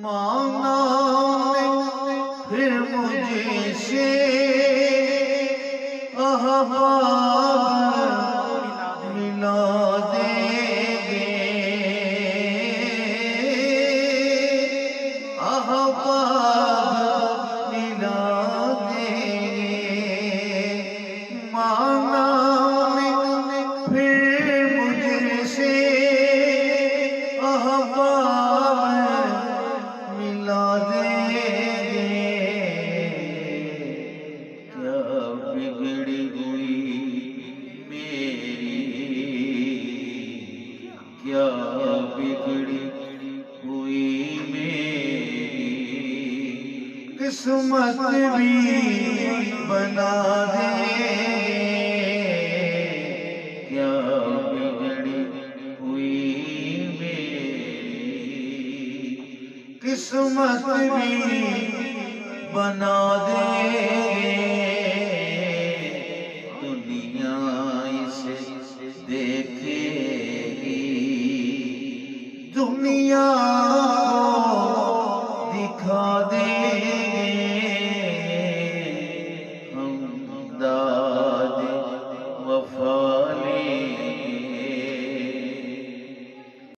मांगा फिर मुझसे अहबाब मिला देंगे, अहबाब मिला देंगे। मांगा फिर मुझसे अहबाब मिला देंगे। क्या बिगड़ी हुई मेरी, क्या बिगड़ी हुई मेरी किस्मत भी बना देंगे। क्या बिगड़ी हुई मेरी किस्मत भी बना देंगे। दुनिया इसे देखेगी, दुनिया